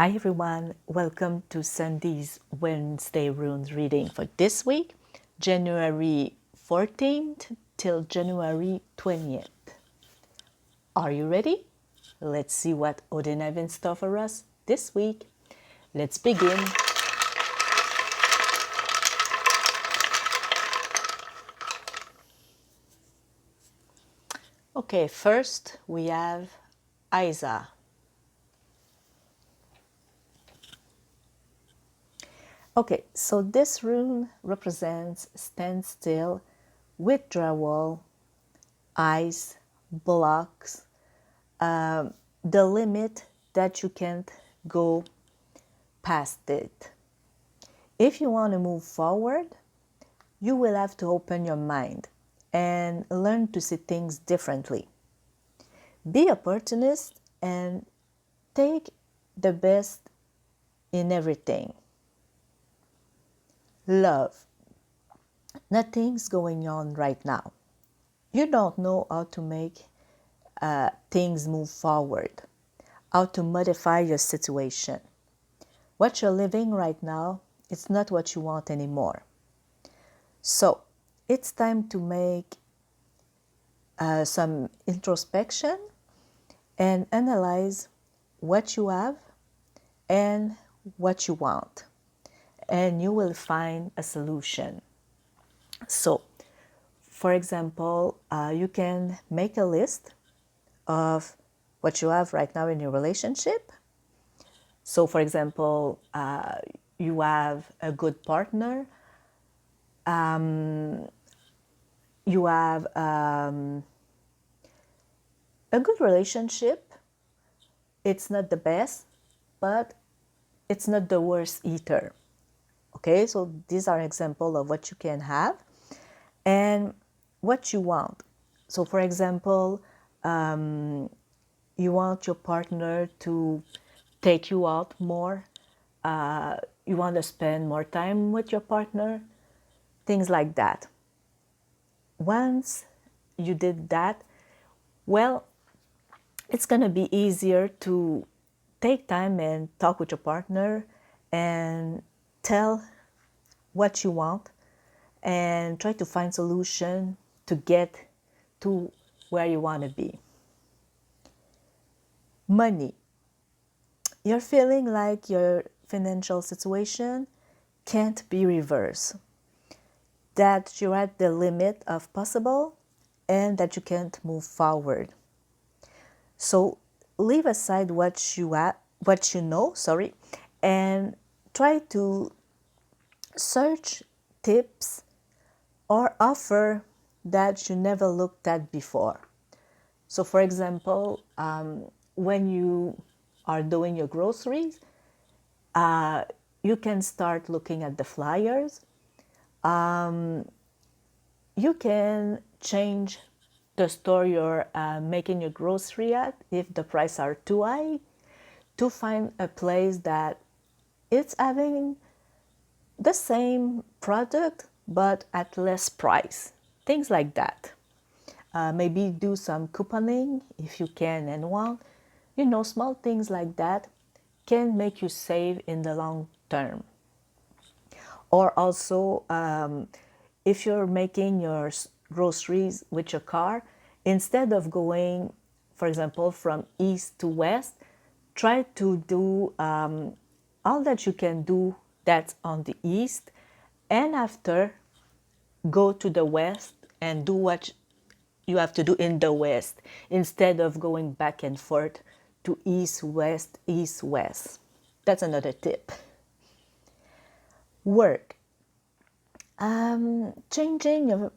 Hi everyone, welcome to Sunday's Wednesday runes reading for this week, January 14th till January 20th. Are you ready? Let's see what Odin have in store for us this week. Let's begin. Okay, first we have Isa. Okay, so this rune represents standstill, withdrawal, ice, blocks, the limit that you can't go past it. If you want to move forward, you will have to open your mind and learn to see things differently. Be opportunist and take the best in everything. Love. Nothing's going on right now. You don't know how to make things move forward, how to modify your situation. What you're living right now, it's not what you want anymore. So it's time to make some introspection and analyze what you have and what you want, and you will find a solution. So, for example, you can make a list of what you have right now in your relationship. So, for example, you have a good partner, you have a good relationship. It's not the best, but it's not the worst either. Okay, so these are examples of what you can have and what you want. So, for example, you want your partner to take you out more. You want to spend more time with your partner, things like that. Once you did that, well, it's going to be easier to take time and talk with your partner and tell what you want and try to find solution to get to where you want to be. Money. You're feeling like your financial situation can't be reversed, that you're at the limit of possible and that you can't move forward. So leave aside what you know, and try to search tips or offer that you never looked at before. So, for example, when you are doing your groceries, you can start looking at the flyers. You can change the store you're making your grocery at if the prices are too high, to find a place that it's having the same product but at less price, things like that. Maybe do some couponing if you can and want. Small things like that can make you save in the long term. Or also, if you're making your groceries with your car, instead of going, for example, from east to west, try to do all that you can do that's on the east, and after go to the west and do what you have to do in the west, instead of going back and forth to east west. That's another tip. Work. Changing your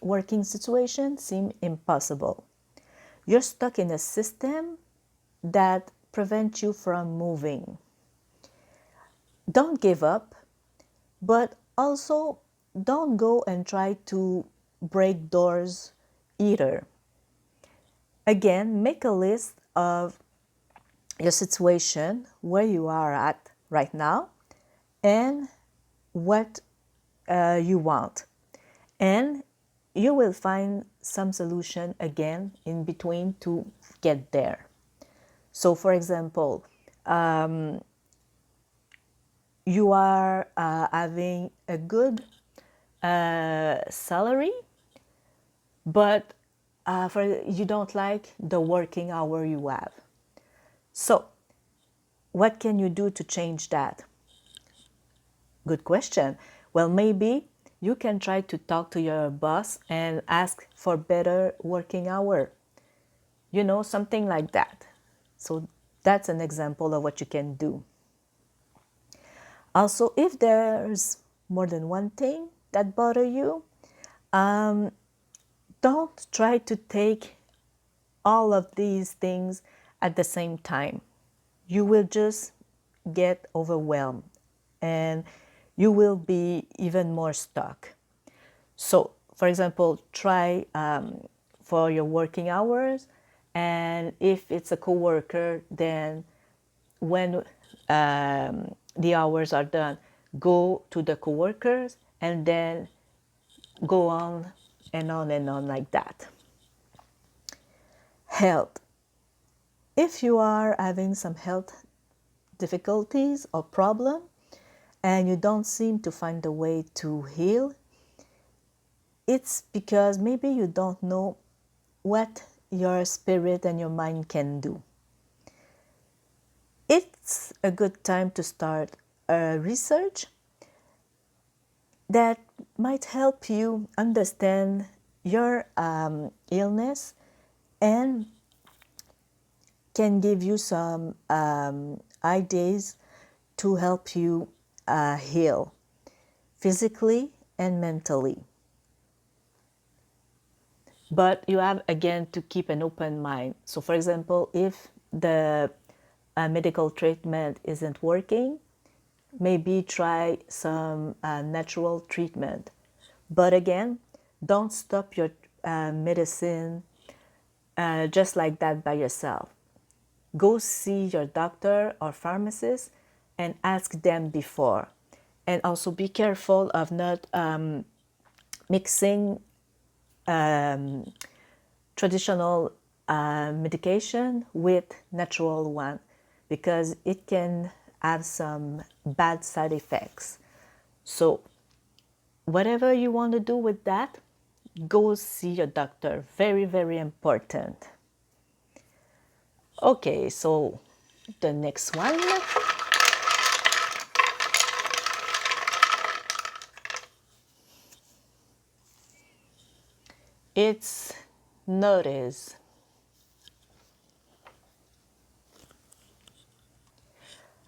working situation seems impossible. You're stuck in a system that prevents you from moving. Don't give up, but also don't go and try to break doors either. Again, make a list of your situation, where you are at right now, and what you want. And you will find some solution again in between to get there. So, for example, you are having a good salary, but you don't like the working hour you have. So, what can you do to change that? Good question. Well, maybe you can try to talk to your boss and ask for better working hour. Something like that. So that's an example of what you can do. Also, if there's more than one thing that bother you, don't try to take all of these things at the same time. You will just get overwhelmed and you will be even more stuck. So, for example, try for your working hours, and if it's a coworker, then when the hours are done, go to the coworkers and then go on and on and on like that. Health. If you are having some health difficulties or problem and you don't seem to find a way to heal, it's because maybe you don't know what your spirit and your mind can do. It's a good time to start a research that might help you understand your illness and can give you some ideas to help you heal physically and mentally. But you have, again, to keep an open mind. So, for example, if the medical treatment isn't working, maybe try some natural treatment. But again, don't stop your medicine just like that by yourself. Go see your doctor or pharmacist and ask them before. And also be careful of not mixing traditional medication with natural one, because it can have some bad side effects. So whatever you want to do with that, go see your doctor. Very, very important. Okay, so the next one. It's notice.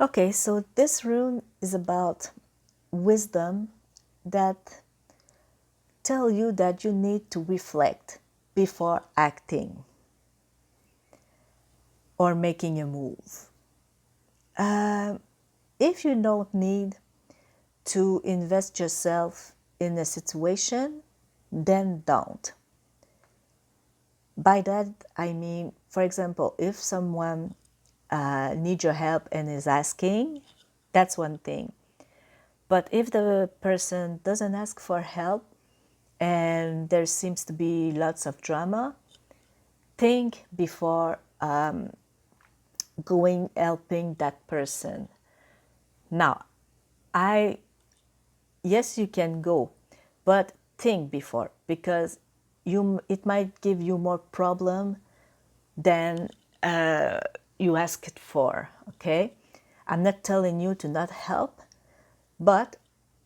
Okay, so this rune is about wisdom that tell you that you need to reflect before acting or making a move. If you don't need to invest yourself in a situation, then don't. By that, I mean, for example, if someone needs your help and is asking, that's one thing. But if the person doesn't ask for help and there seems to be lots of drama, think before going helping that person. Now, yes, you can go, but think before, because it might give you more problem than you asked for. Okay, I'm not telling you to not help, but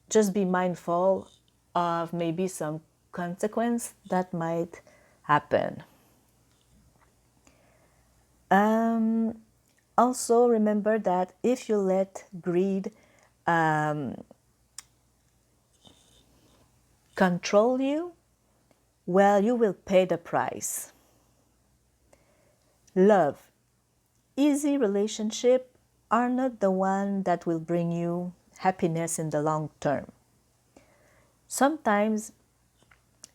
just be mindful of maybe some consequence that might happen. Also, remember that if you let greed control you, well, you will pay the price. Love, easy relationship are not the one that will bring you happiness in the long term. Sometimes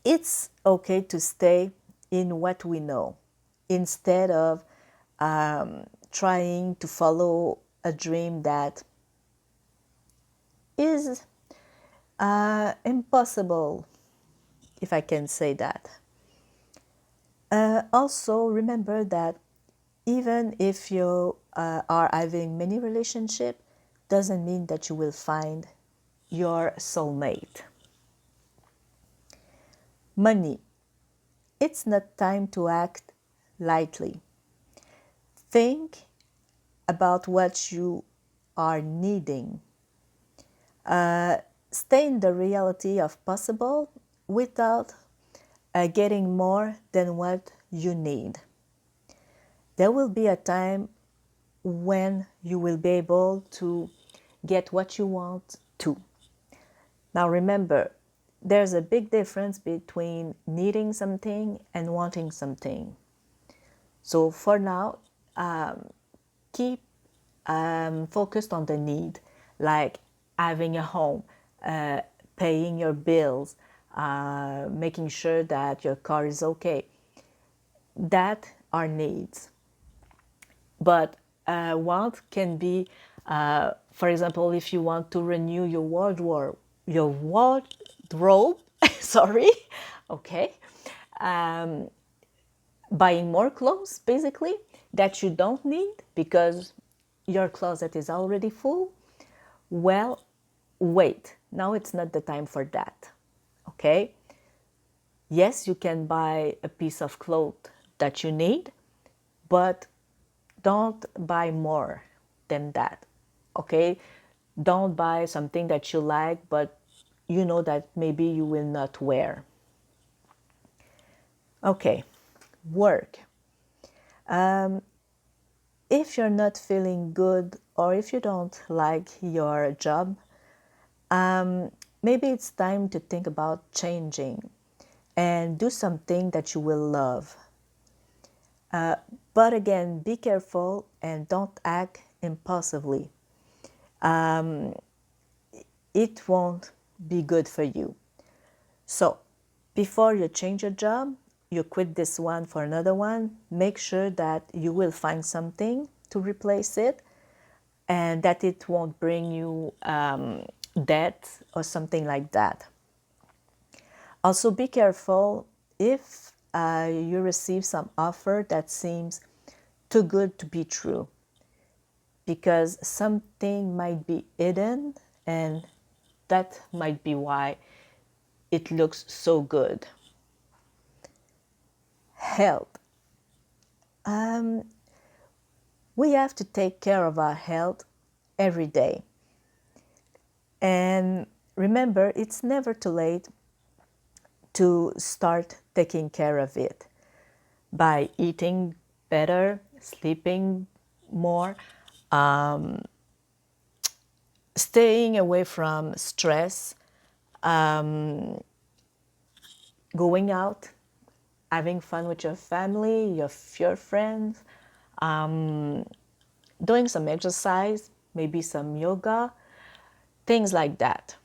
it's okay to stay in what we know instead of trying to follow a dream that is impossible, if I can say that. Also, remember that even if you are having many relationships doesn't mean that you will find your soulmate. Money. It's not time to act lightly. Think about what you are needing. Stay in the reality of possible without getting more than what you need. There will be a time when you will be able to get what you want too. Now remember, there's a big difference between needing something and wanting something. So for now, keep focused on the need, like having a home, paying your bills, making sure that your car is okay. That are needs. But want can be, for example, if you want to renew your wardrobe, sorry, okay, buying more clothes, basically, that you don't need because your closet is already full, well, wait. Now it's not the time for that, okay? Yes, you can buy a piece of cloth that you need, but don't buy more than that, okay? Don't buy something that you like, but you know that maybe you will not wear. Okay, work. If you're not feeling good or if you don't like your job, maybe it's time to think about changing and do something that you will love. But again, be careful and don't act impulsively. It won't be good for you. So, before you change your job, you quit this one for another one, make sure that you will find something to replace it and that it won't bring you debt or something like that. Also, be careful if you receive some offer that seems too good to be true, because something might be hidden and that might be why it looks so good. Health. We have to take care of our health every day. And remember, it's never too late to start taking care of it by eating better, sleeping more, staying away from stress, going out, having fun with your family, your friends, doing some exercise, maybe some yoga, things like that.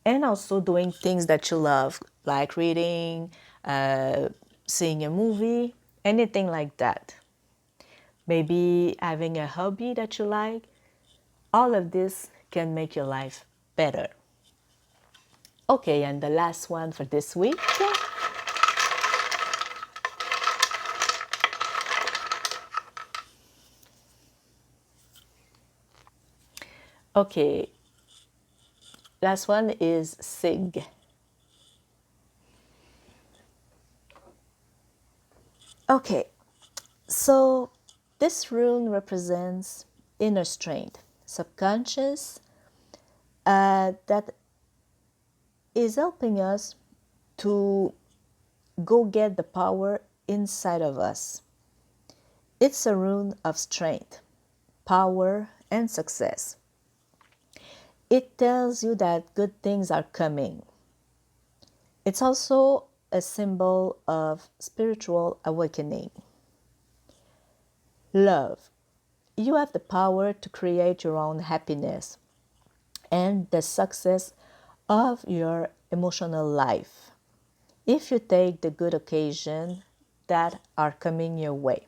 And also doing things that you love, like reading, seeing a movie, anything like that. Maybe having a hobby that you like. All of this can make your life better. Okay, and the last one for this week. Okay, last one is SIG. Okay, so this rune represents inner strength, subconscious, that is helping us to go get the power inside of us. It's a rune of strength, power, and success. It tells you that good things are coming. It's also a symbol of spiritual awakening. Love. You have the power to create your own happiness and the success of your emotional life if you take the good occasions that are coming your way.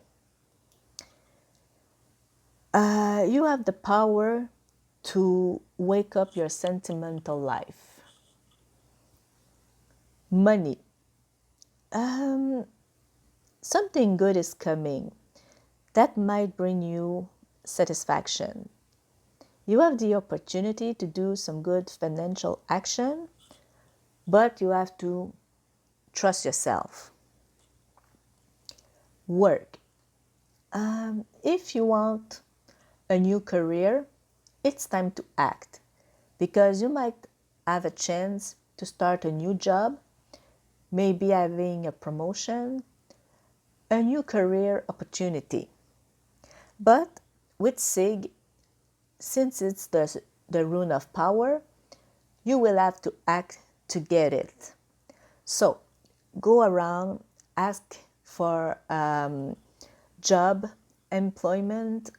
You have the power to wake up your sentimental life. Money. Something good is coming. that might bring you satisfaction. You have the opportunity to do some good financial action, but you have to trust yourself. Work. If you want a new career, it's time to act because you might have a chance to start a new job, maybe having a promotion, a new career opportunity. But with SIG, since it's the rune of power, you will have to act to get it. So go around, ask for job, employment,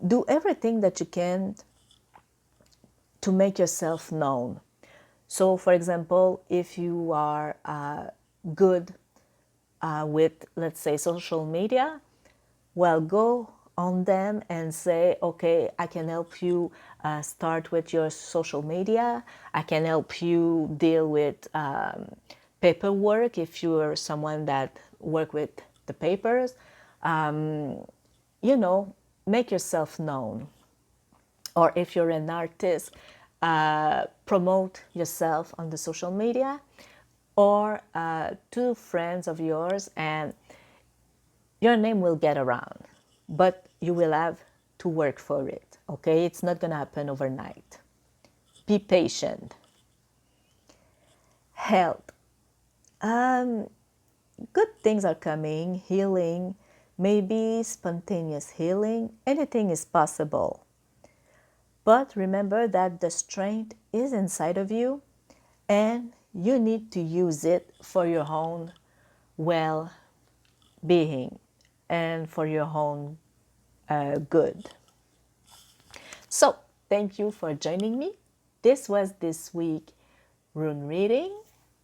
do everything that you can to make yourself known. So, for example, if you are good with, let's say, social media, well, go on them and say, okay, I can help you start with your social media. I can help you deal with paperwork if you're someone that work with the papers. You know, make yourself known. Or if you're an artist, promote yourself on the social media or to friends of yours, and your name will get around. But you will have to work for it, okay? It's not going to happen overnight. Be patient. Health. Good things are coming, healing, maybe spontaneous healing. Anything is possible. But remember that the strength is inside of you and you need to use it for your own well-being and for your own good. So, thank you for joining me. This was this week rune reading.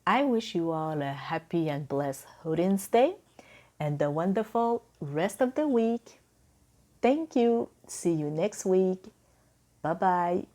I wish you all a happy and blessed Odin's Day and a wonderful rest of the week. Thank you. See you next week. Bye-bye.